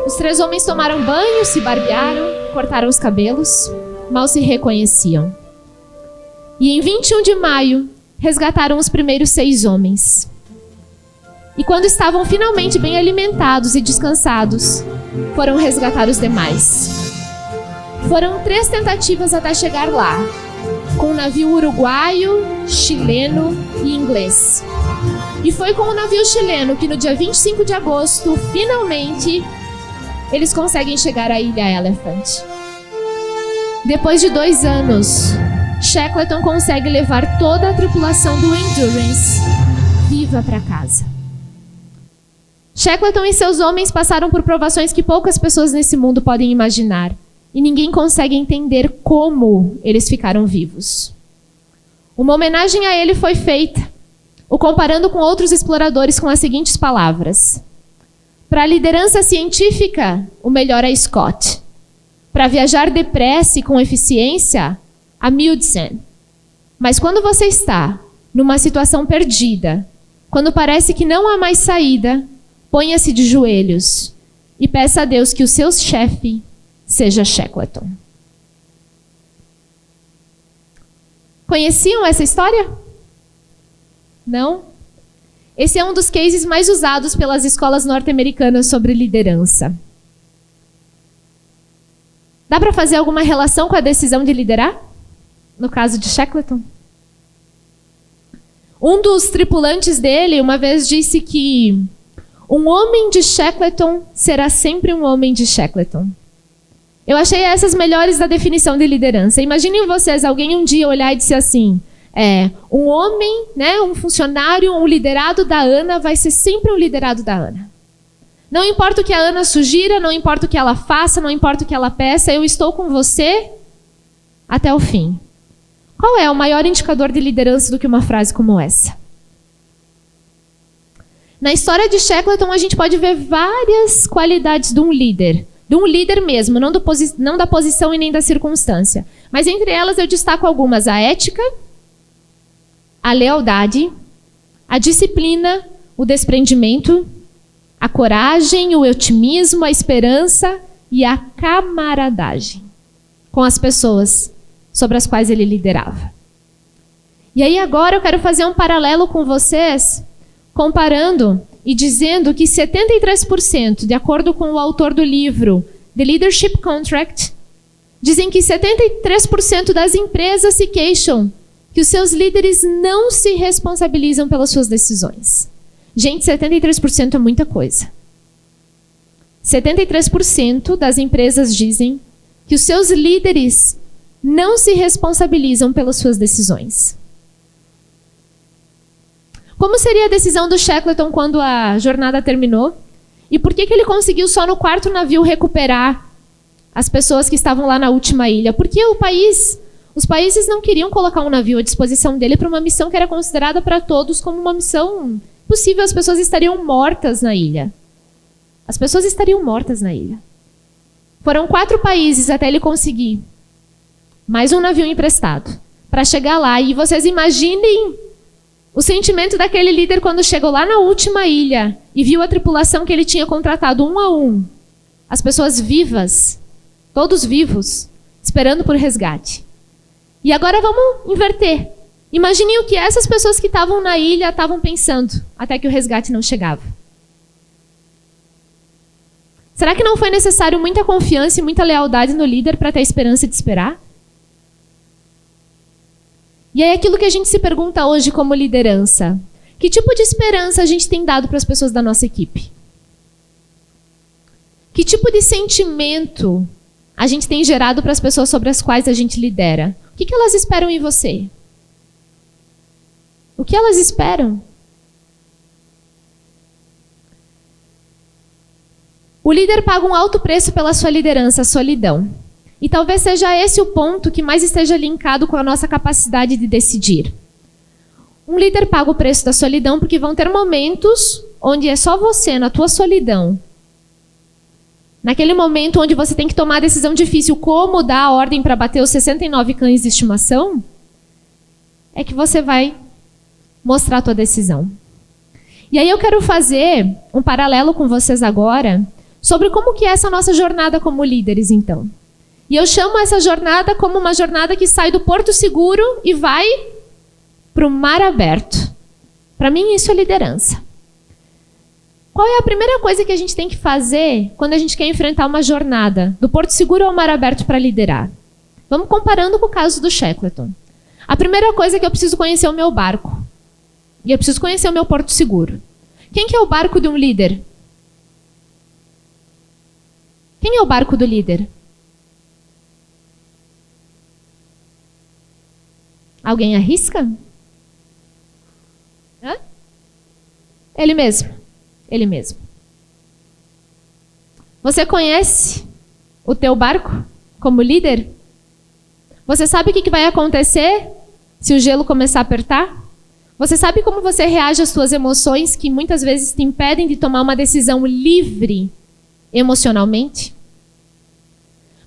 Os 3 homens tomaram banho, se barbearam, cortaram os cabelos, mal se reconheciam. E em 21 de maio, resgataram os primeiros 6 homens. E quando estavam finalmente bem alimentados e descansados, foram resgatar os demais. Foram 3 tentativas até chegar lá, com o navio uruguaio, chileno e inglês. E foi com o navio chileno que no dia 25 de agosto, finalmente, eles conseguem chegar à Ilha Elephant. Depois de 2 anos, Shackleton consegue levar toda a tripulação do Endurance viva para casa. Shackleton e seus homens passaram por provações que poucas pessoas nesse mundo podem imaginar. E ninguém consegue entender como eles ficaram vivos. Uma homenagem a ele foi feita, o comparando com outros exploradores com as seguintes palavras: para a liderança científica, o melhor é Scott. Para viajar depressa e com eficiência, Amundsen. Mas quando você está numa situação perdida, quando parece que não há mais saída, ponha-se de joelhos e peça a Deus que o seu chefe seja Shackleton. Conheciam essa história? Não? Esse é um dos cases mais usados pelas escolas norte-americanas sobre liderança. Dá para fazer alguma relação com a decisão de liderar? No caso de Shackleton? Um dos tripulantes dele uma vez disse que um homem de Shackleton será sempre um homem de Shackleton. Eu achei essas melhores da definição de liderança. Imaginem vocês, alguém um dia olhar e dizer assim, um homem, né, um funcionário, um liderado da Ana vai ser sempre um liderado da Ana. Não importa o que a Ana sugira, não importa o que ela faça, não importa o que ela peça, eu estou com você até o fim. Qual é o maior indicador de liderança do que uma frase como essa? Na história de Shackleton, a gente pode ver várias qualidades de um líder mesmo, não da posição e nem da circunstância. Mas entre elas eu destaco algumas: a ética, a lealdade, a disciplina, o desprendimento, a coragem, o otimismo, a esperança e a camaradagem com as pessoas sobre as quais ele liderava. E aí agora eu quero fazer um paralelo com vocês, comparando e dizendo que 73%, de acordo com o autor do livro The Leadership Contract, dizem que 73% das empresas se queixam que os seus líderes não se responsabilizam pelas suas decisões. Gente, 73% é muita coisa. 73% das empresas dizem que os seus líderes não se responsabilizam pelas suas decisões. Como seria a decisão do Shackleton quando a jornada terminou? E por que ele conseguiu só no 4º navio recuperar as pessoas que estavam lá na última ilha? Porque os países não queriam colocar um navio à disposição dele para uma missão que era considerada para todos como uma missão possível. As pessoas estariam mortas na ilha. As pessoas estariam mortas na ilha. Foram 4 países até ele conseguir mais um navio emprestado para chegar lá. E vocês imaginem o sentimento daquele líder quando chegou lá na última ilha e viu a tripulação que ele tinha contratado um a um. As pessoas vivas, todos vivos, esperando por resgate. E agora vamos inverter. Imaginem o que essas pessoas que estavam na ilha estavam pensando até que o resgate não chegava. Será que não foi necessário muita confiança e muita lealdade no líder para ter a esperança de esperar? E é aquilo que a gente se pergunta hoje como liderança. Que tipo de esperança a gente tem dado para as pessoas da nossa equipe? Que tipo de sentimento a gente tem gerado para as pessoas sobre as quais a gente lidera? O que elas esperam em você? O que elas esperam? O líder paga um alto preço pela sua liderança, a solidão. E talvez seja esse o ponto que mais esteja linkado com a nossa capacidade de decidir. Um líder paga o preço da solidão porque vão ter momentos onde é só você, na tua solidão. Naquele momento onde você tem que tomar a decisão difícil, como dar a ordem para bater os 69 cães de estimação, é que você vai mostrar a tua decisão. E aí eu quero fazer um paralelo com vocês agora sobre como que é essa nossa jornada como líderes, então. E eu chamo essa jornada como uma jornada que sai do porto seguro e vai para o mar aberto. Para mim, isso é liderança. Qual é a primeira coisa que a gente tem que fazer quando a gente quer enfrentar uma jornada do porto seguro ao mar aberto para liderar? Vamos comparando com o caso do Shackleton. A primeira coisa é que eu preciso conhecer o meu barco. E eu preciso conhecer o meu porto seguro. Quem que é o barco de um líder? Quem é o barco do líder? Alguém arrisca? Hã? Ele mesmo. Ele mesmo. Você conhece o teu barco como líder? Você sabe o que vai acontecer se o gelo começar a apertar? Você sabe como você reage às suas emoções que muitas vezes te impedem de tomar uma decisão livre emocionalmente?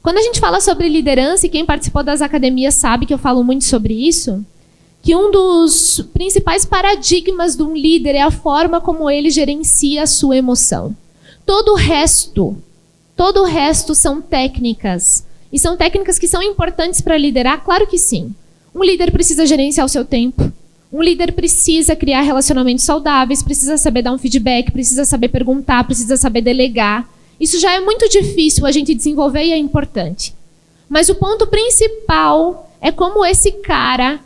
Quando a gente fala sobre liderança, e quem participou das academias sabe que eu falo muito sobre isso, que um dos principais paradigmas de um líder é a forma como ele gerencia a sua emoção. Todo o resto são técnicas. E são técnicas que são importantes para liderar? Claro que sim. Um líder precisa gerenciar o seu tempo. Um líder precisa criar relacionamentos saudáveis, precisa saber dar um feedback, precisa saber perguntar, precisa saber delegar. Isso já é muito difícil a gente desenvolver e é importante. Mas o ponto principal é como esse cara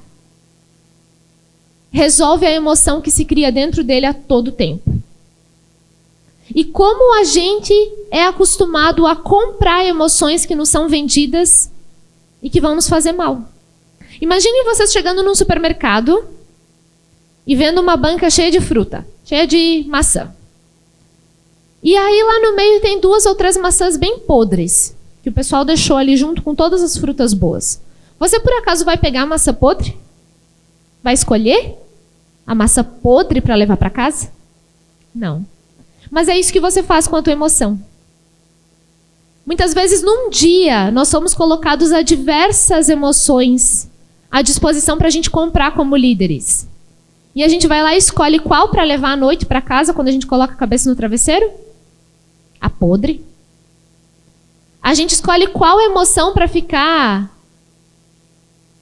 resolve a emoção que se cria dentro dele a todo tempo. E como a gente é acostumado a comprar emoções que nos são vendidas e que vão nos fazer mal. Imaginem vocês chegando num supermercado e vendo uma banca cheia de fruta, cheia de maçã. E aí lá no meio tem 2 ou 3 maçãs bem podres, que o pessoal deixou ali junto com todas as frutas boas. Você por acaso vai pegar a maçã podre? Vai escolher a maçã podre para levar para casa? Não. Mas é isso que você faz com a tua emoção. Muitas vezes num dia nós somos colocados a diversas emoções à disposição para a gente comprar como líderes. E a gente vai lá e escolhe qual para levar à noite para casa quando a gente coloca a cabeça no travesseiro? A podre. A gente escolhe qual emoção para ficar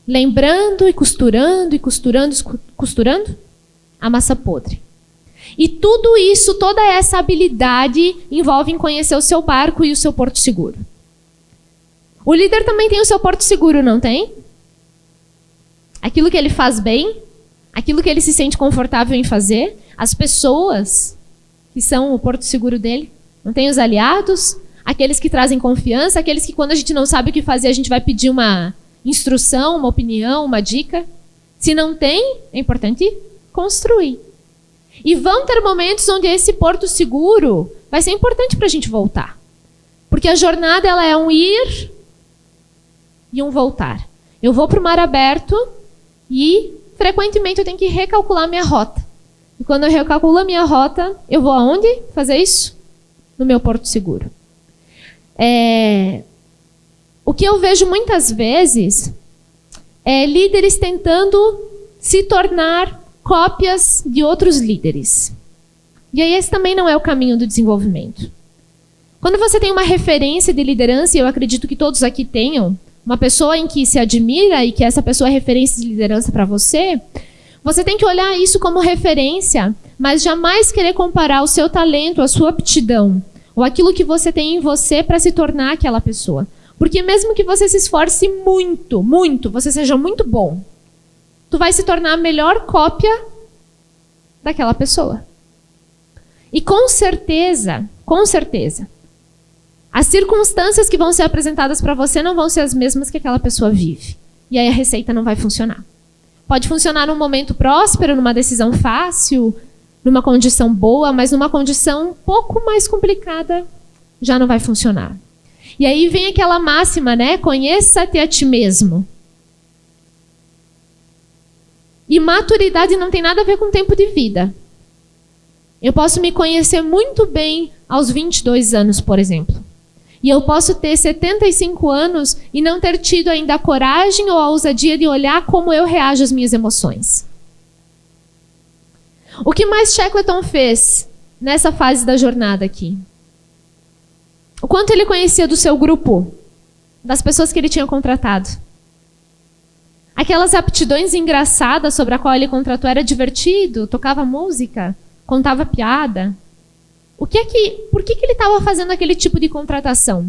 lembrando e costurando e costurando e costurando? A maçã podre. E tudo isso, toda essa habilidade envolve em conhecer o seu barco e o seu porto seguro. O líder também tem o seu porto seguro, não tem? Aquilo que ele faz bem, aquilo que ele se sente confortável em fazer, as pessoas que são o porto seguro dele. Não tem os aliados, aqueles que trazem confiança, aqueles que quando a gente não sabe o que fazer, a gente vai pedir uma instrução, uma opinião, uma dica. Se não tem, é importante construir. E vão ter momentos onde esse porto seguro vai ser importante para a gente voltar. Porque a jornada ela é um ir e um voltar. Eu vou para o mar aberto e frequentemente eu tenho que recalcular minha rota. E quando eu recalculo a minha rota, eu vou aonde fazer isso? No meu porto seguro. O que eu vejo muitas vezes é líderes tentando se tornar cópias de outros líderes. E aí esse também não é o caminho do desenvolvimento. Quando você tem uma referência de liderança, e eu acredito que todos aqui tenham, uma pessoa em que se admira e que essa pessoa é referência de liderança para você, você tem que olhar isso como referência, mas jamais querer comparar o seu talento, a sua aptidão, ou aquilo que você tem em você para se tornar aquela pessoa. Porque mesmo que você se esforce muito, muito, você seja muito bom, tu vai se tornar a melhor cópia daquela pessoa. E com certeza, as circunstâncias que vão ser apresentadas para você não vão ser as mesmas que aquela pessoa vive. E aí a receita não vai funcionar. Pode funcionar num momento próspero, numa decisão fácil, numa condição boa, mas numa condição um pouco mais complicada, já não vai funcionar. E aí vem aquela máxima, né? Conheça-te a ti mesmo. E maturidade não tem nada a ver com tempo de vida. Eu posso me conhecer muito bem aos 22 anos, por exemplo. E eu posso ter 75 anos e não ter tido ainda a coragem ou a ousadia de olhar como eu reajo às minhas emoções. O que mais Shackleton fez nessa fase da jornada aqui? O quanto ele conhecia do seu grupo, das pessoas que ele tinha contratado. Aquelas aptidões engraçadas sobre a qual ele contratou, era divertido, tocava música, contava piada. Por que ele estava fazendo aquele tipo de contratação?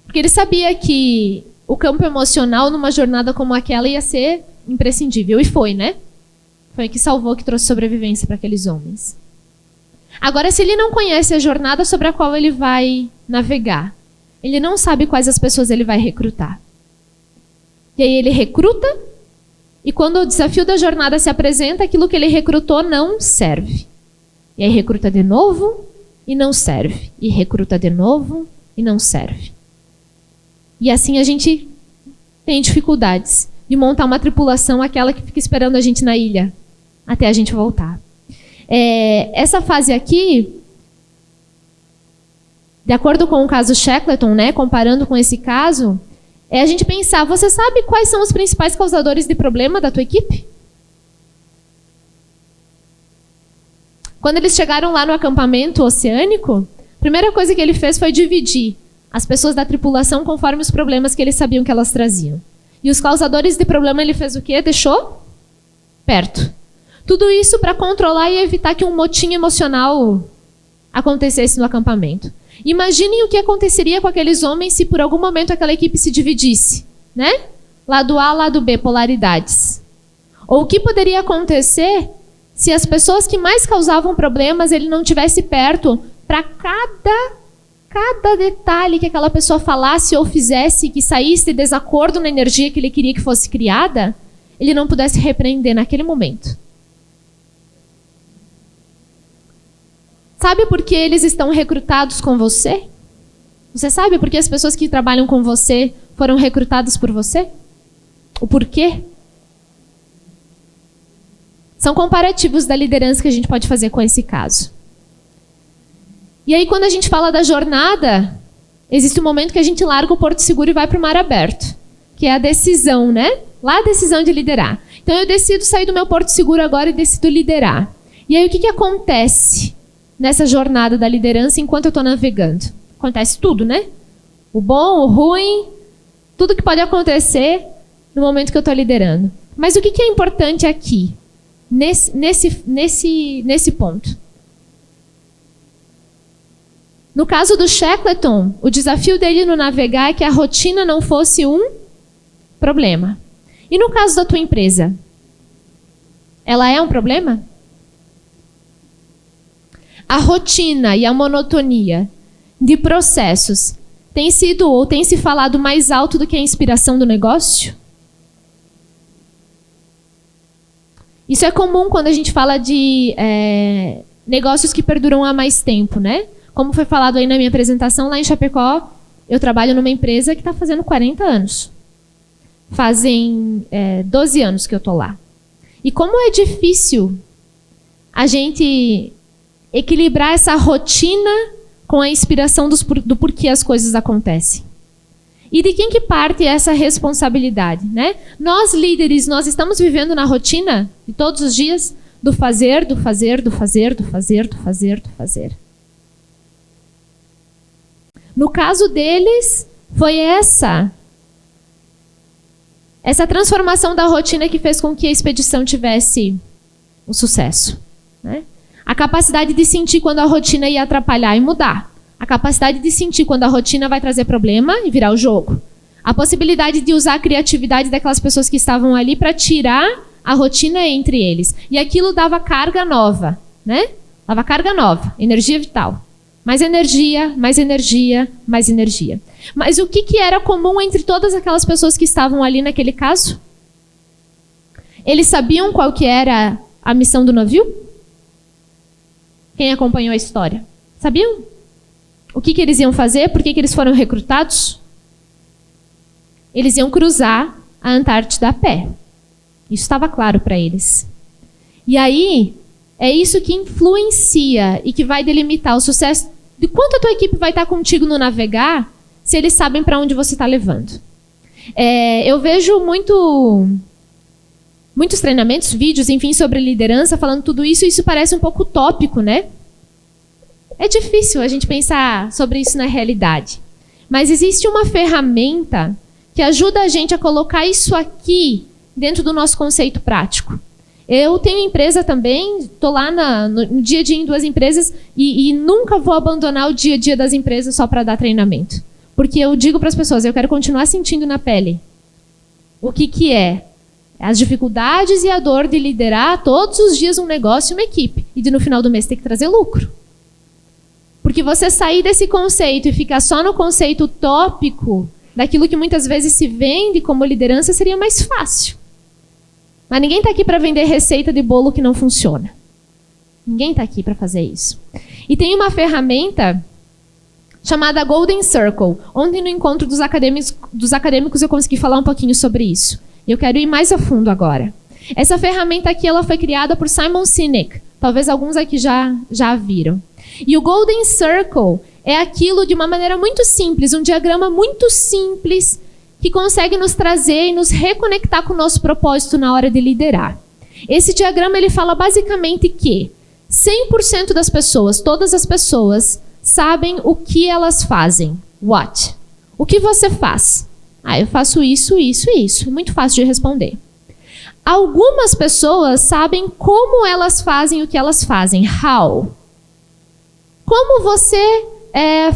Porque ele sabia que o campo emocional numa jornada como aquela ia ser imprescindível. E foi, né? Foi o que salvou, que trouxe sobrevivência para aqueles homens. Agora, se ele não conhece a jornada sobre a qual ele vai navegar, ele não sabe quais as pessoas ele vai recrutar. E aí ele recruta, e quando o desafio da jornada se apresenta, aquilo que ele recrutou não serve. E aí recruta de novo e não serve. E recruta de novo e não serve. E assim a gente tem dificuldades de montar uma tripulação, aquela que fica esperando a gente na ilha, até a gente voltar. Essa fase aqui, de acordo com o caso Shackleton, né, comparando com esse caso, é a gente pensar, você sabe quais são os principais causadores de problema da tua equipe? Quando eles chegaram lá no acampamento oceânico, a primeira coisa que ele fez foi dividir as pessoas da tripulação conforme os problemas que eles sabiam que elas traziam. E os causadores de problema ele fez o quê? Deixou perto. Tudo isso para controlar e evitar que um motim emocional acontecesse no acampamento. Imaginem o que aconteceria com aqueles homens se por algum momento aquela equipe se dividisse, né? Lado A, lado B, polaridades. Ou o que poderia acontecer se as pessoas que mais causavam problemas ele não tivesse perto para cada detalhe que aquela pessoa falasse ou fizesse que saísse de desacordo na energia que ele queria que fosse criada, ele não pudesse repreender naquele momento. Sabe por que eles estão recrutados com você? Você sabe por que as pessoas que trabalham com você foram recrutadas por você? O porquê? São comparativos da liderança que a gente pode fazer com esse caso. E aí, quando a gente fala da jornada, existe um momento que a gente larga o porto seguro e vai para o mar aberto, que é a decisão, né? Lá a decisão de liderar. Então, eu decido sair do meu porto seguro agora e decido liderar. E aí, o que acontece nessa jornada da liderança enquanto eu estou navegando? Acontece tudo, né? O bom, o ruim, tudo que pode acontecer no momento que eu estou liderando. Mas o que é importante aqui, nesse ponto? No caso do Shackleton, o desafio dele no navegar é que a rotina não fosse um problema. E no caso da tua empresa, ela é um problema? A rotina e a monotonia de processos tem sido ou tem se falado mais alto do que a inspiração do negócio? Isso é comum quando a gente fala de negócios que perduram há mais tempo, né? Como foi falado aí na minha apresentação, lá em Chapecó, eu trabalho numa empresa que está fazendo 40 anos. Fazem 12 anos que eu estou lá. E como é difícil a gente equilibrar essa rotina com a inspiração do porquê as coisas acontecem. E de quem que parte essa responsabilidade, né? Nós, líderes, nós estamos vivendo na rotina de todos os dias do fazer, do fazer, do fazer, do fazer, do fazer, do fazer. No caso deles, foi essa transformação da rotina que fez com que a expedição tivesse o sucesso, né? A capacidade de sentir quando a rotina ia atrapalhar e mudar. A capacidade de sentir quando a rotina vai trazer problema e virar o jogo. A possibilidade de usar a criatividade daquelas pessoas que estavam ali para tirar a rotina entre eles. E aquilo dava carga nova, né? Dava carga nova, energia vital. Mais energia, mais energia, mais energia. Mas o que era comum entre todas aquelas pessoas que estavam ali naquele caso? Eles sabiam qual que era a missão do navio? Quem acompanhou a história? Sabiam? O que eles iam fazer? Por que eles foram recrutados? Eles iam cruzar a Antártida a pé. Isso estava claro para eles. E aí, é isso que influencia e que vai delimitar o sucesso de quanto a tua equipe vai estar contigo no navegar, se eles sabem para onde você está levando. Eu vejo muitos treinamentos, vídeos, enfim, sobre liderança, falando tudo isso, e isso parece um pouco utópico, né? É difícil a gente pensar sobre isso na realidade. Mas existe uma ferramenta que ajuda a gente a colocar isso aqui dentro do nosso conceito prático. Eu tenho empresa também, estou lá no dia a dia em 2 empresas e nunca vou abandonar o dia a dia das empresas só para dar treinamento. Porque eu digo para as pessoas, eu quero continuar sentindo na pele o que é as dificuldades e a dor de liderar todos os dias um negócio e uma equipe. E de no final do mês ter que trazer lucro. Porque você sair desse conceito e ficar só no conceito utópico daquilo que muitas vezes se vende como liderança seria mais fácil. Mas ninguém está aqui para vender receita de bolo que não funciona. Ninguém está aqui para fazer isso. E tem uma ferramenta chamada Golden Circle. Ontem no encontro dos acadêmicos eu consegui falar um pouquinho sobre isso. E eu quero ir mais a fundo agora. Essa ferramenta aqui ela foi criada por Simon Sinek. Talvez alguns aqui já a viram. E o Golden Circle é aquilo de uma maneira muito simples, um diagrama muito simples que consegue nos trazer e nos reconectar com o nosso propósito na hora de liderar. Esse diagrama ele fala basicamente que 100% das pessoas, todas as pessoas, sabem o que elas fazem. What? O que você faz? Eu faço isso, isso e isso. Muito fácil de responder. Algumas pessoas sabem como elas fazem o que elas fazem. How? Como você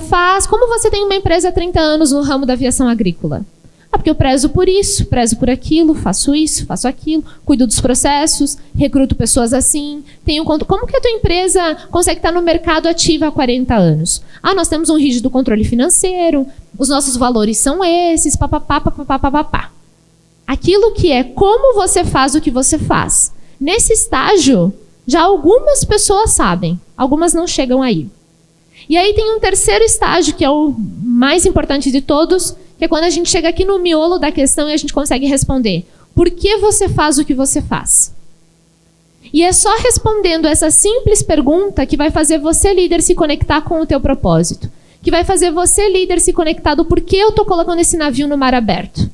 faz? Como você tem uma empresa há 30 anos no ramo da aviação agrícola? Porque eu prezo por isso, prezo por aquilo, faço isso, faço aquilo, cuido dos processos, recruto pessoas assim, tenho conta. Como que a tua empresa consegue estar no mercado ativa há 40 anos? Nós temos um rígido controle financeiro, os nossos valores são esses, papapá, papapá, papapá. Aquilo que é como você faz o que você faz. Nesse estágio, já algumas pessoas sabem, algumas não chegam aí. E aí tem um terceiro estágio, que é o mais importante de todos, que é quando a gente chega aqui no miolo da questão e a gente consegue responder. Por que você faz o que você faz? E é só respondendo essa simples pergunta que vai fazer você, líder, se conectar com o teu propósito. Que vai fazer você, líder, se conectar do porquê eu estou colocando esse navio no mar aberto.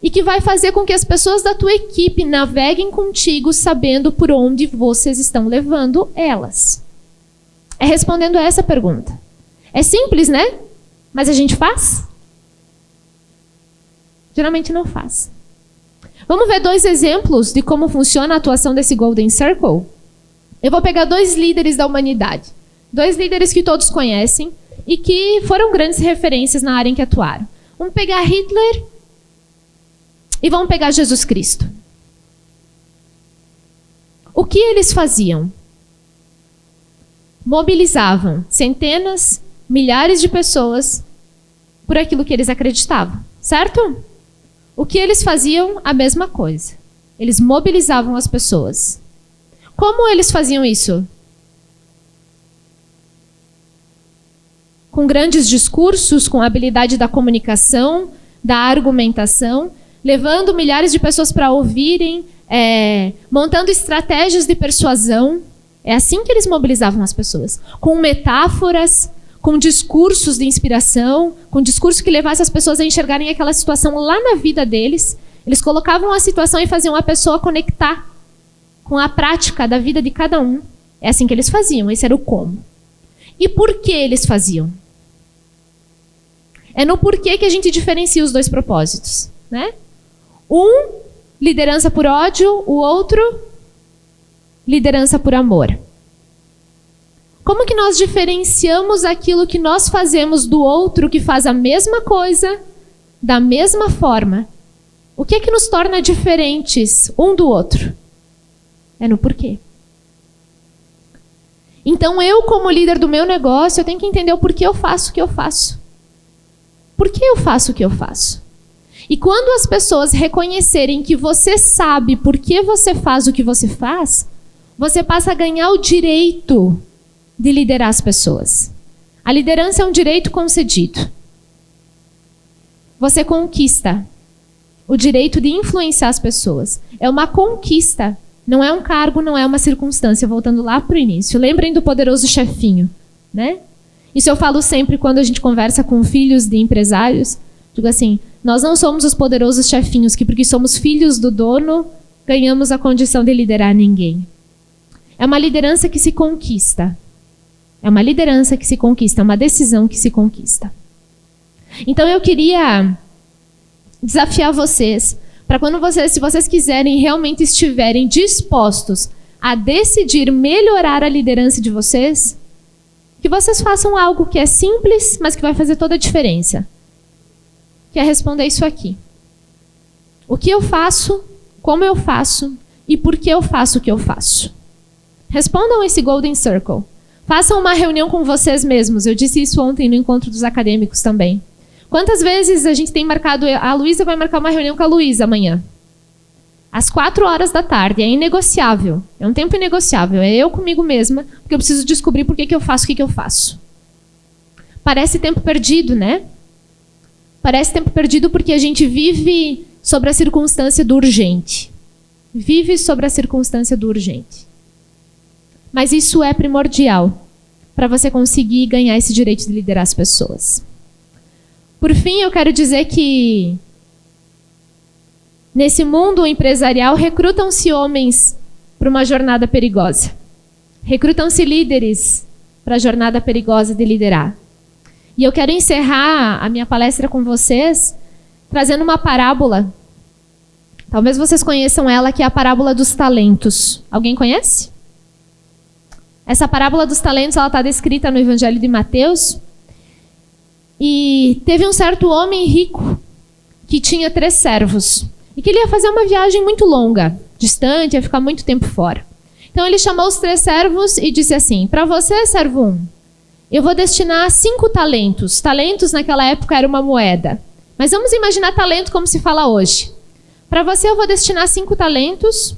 E que vai fazer com que as pessoas da tua equipe naveguem contigo sabendo por onde vocês estão levando elas. É respondendo a essa pergunta. É simples, né? Mas a gente faz? Geralmente não faz. Vamos ver 2 exemplos de como funciona a atuação desse Golden Circle? Eu vou pegar 2 líderes da humanidade. 2 líderes que todos conhecem e que foram grandes referências na área em que atuaram. Vamos pegar Hitler e vamos pegar Jesus Cristo. O que eles faziam? Mobilizavam centenas, milhares de pessoas por aquilo que eles acreditavam, certo? O que eles faziam? A mesma coisa. Eles mobilizavam as pessoas. Como eles faziam isso? Com grandes discursos, com a habilidade da comunicação, da argumentação, levando milhares de pessoas para ouvirem, montando estratégias de persuasão. É assim que eles mobilizavam as pessoas. Com metáforas, com discursos de inspiração, com discurso que levasse as pessoas a enxergarem aquela situação lá na vida deles. Eles colocavam a situação e faziam a pessoa conectar com a prática da vida de cada um. É assim que eles faziam, esse era o como. E por que eles faziam? É no porquê que a gente diferencia os dois propósitos, né? Um, liderança por ódio, o outro, liderança por amor. Como que nós diferenciamos aquilo que nós fazemos do outro que faz a mesma coisa, da mesma forma? O que é que nos torna diferentes um do outro? É no porquê. Então eu, como líder do meu negócio, eu tenho que entender o porquê eu faço o que eu faço. Por que eu faço o que eu faço? E quando as pessoas reconhecerem que você sabe por que você faz o que você faz, você passa a ganhar o direito de liderar as pessoas. A liderança é um direito concedido. Você conquista o direito de influenciar as pessoas. É uma conquista, não é um cargo, não é uma circunstância. Voltando lá para o início. Lembrem do poderoso chefinho, né? Isso eu falo sempre quando a gente conversa com filhos de empresários. Digo assim, nós não somos os poderosos chefinhos que porque somos filhos do dono, ganhamos a condição de liderar ninguém. É uma liderança que se conquista. É uma liderança que se conquista, é uma decisão que se conquista. Então eu queria desafiar vocês, para quando vocês, se vocês quiserem, realmente estiverem dispostos a decidir melhorar a liderança de vocês, que vocês façam algo que é simples, mas que vai fazer toda a diferença. Que é responder isso aqui. O que eu faço, como eu faço e por que eu faço o que eu faço. Respondam esse Golden Circle. Façam uma reunião com vocês mesmos. Eu disse isso ontem no encontro dos acadêmicos também. Quantas vezes a gente tem marcado... A Luísa vai marcar uma reunião com a Luísa amanhã. Às 4h. É inegociável. É um tempo inegociável. É eu comigo mesma, porque eu preciso descobrir por que eu faço o que eu faço. Parece tempo perdido, né? Parece tempo perdido porque a gente vive sobre a circunstância do urgente. Vive sobre a circunstância do urgente. Mas isso é primordial para você conseguir ganhar esse direito de liderar as pessoas. Por fim, eu quero dizer que nesse mundo empresarial recrutam-se homens para uma jornada perigosa. Recrutam-se líderes para a jornada perigosa de liderar. E eu quero encerrar a minha palestra com vocês trazendo uma parábola. Talvez vocês conheçam ela, que é a parábola dos talentos. Alguém conhece? Essa parábola dos talentos, ela está descrita no Evangelho de Mateus. E teve um certo homem rico que tinha 3 servos. E que ele ia fazer uma viagem muito longa, distante, ia ficar muito tempo fora. Então ele chamou os 3 servos e disse assim: para você, servo 1, eu vou destinar 5 talentos. Talentos naquela época era uma moeda. Mas vamos imaginar talento como se fala hoje. Para você eu vou destinar 5 talentos.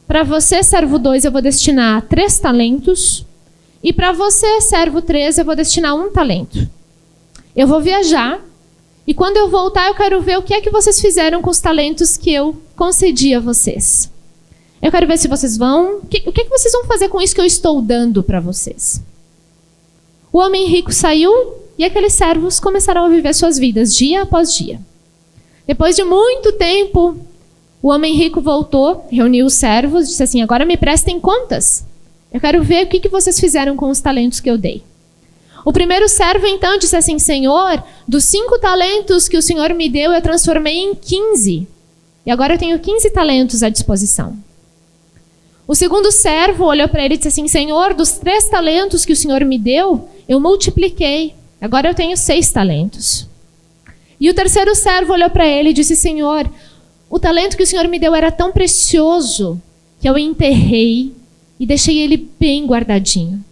Para você, servo 2, eu vou destinar 3 talentos. E para você, servo 3, eu vou destinar 1 talento. Eu vou viajar. E quando eu voltar, eu quero ver o que é que vocês fizeram com os talentos que eu concedi a vocês. Eu quero ver se vocês vão... O que é que vocês vão fazer com isso que eu estou dando para vocês? O homem rico saiu e aqueles servos começaram a viver suas vidas, dia após dia. Depois de muito tempo... O homem rico voltou, reuniu os servos, disse assim: agora me prestem contas. Eu quero ver o que vocês fizeram com os talentos que eu dei. O primeiro servo então disse assim: Senhor, dos 5 talentos que o Senhor me deu, eu transformei em 15. E agora eu tenho 15 talentos à disposição. O segundo servo olhou para ele e disse assim: Senhor, dos 3 talentos que o Senhor me deu, eu multipliquei. Agora eu tenho 6 talentos. E o terceiro servo olhou para ele e disse: Senhor, o talento que o Senhor me deu era tão precioso que eu enterrei e deixei ele bem guardadinho,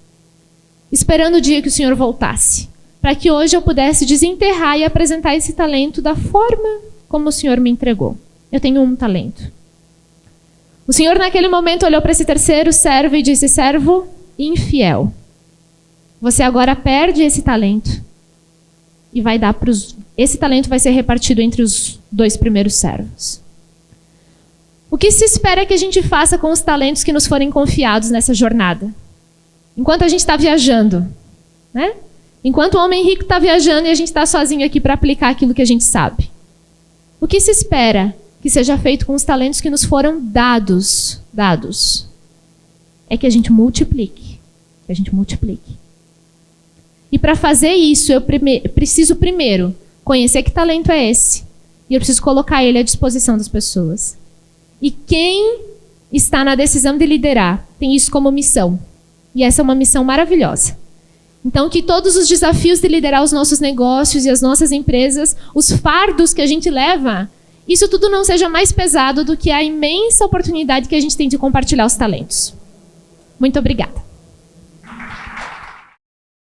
esperando o dia que o Senhor voltasse, para que hoje eu pudesse desenterrar e apresentar esse talento da forma como o Senhor me entregou. Eu tenho 1 talento. O Senhor, naquele momento, olhou para esse terceiro servo e disse: servo infiel, você agora perde esse talento e vai dar para os... Esse talento vai ser repartido entre os 2 primeiros servos. O que se espera que a gente faça com os talentos que nos forem confiados nessa jornada? Enquanto a gente está viajando, né? Enquanto o homem rico está viajando e a gente está sozinho aqui para aplicar aquilo que a gente sabe. O que se espera que seja feito com os talentos que nos foram dados? É que a gente multiplique. Que a gente multiplique. E para fazer isso, eu preciso primeiro conhecer que talento é esse. E eu preciso colocar ele à disposição das pessoas. E quem está na decisão de liderar tem isso como missão. E essa é uma missão maravilhosa. Então, que todos os desafios de liderar os nossos negócios e as nossas empresas, os fardos que a gente leva, isso tudo não seja mais pesado do que a imensa oportunidade que a gente tem de compartilhar os talentos. Muito obrigada.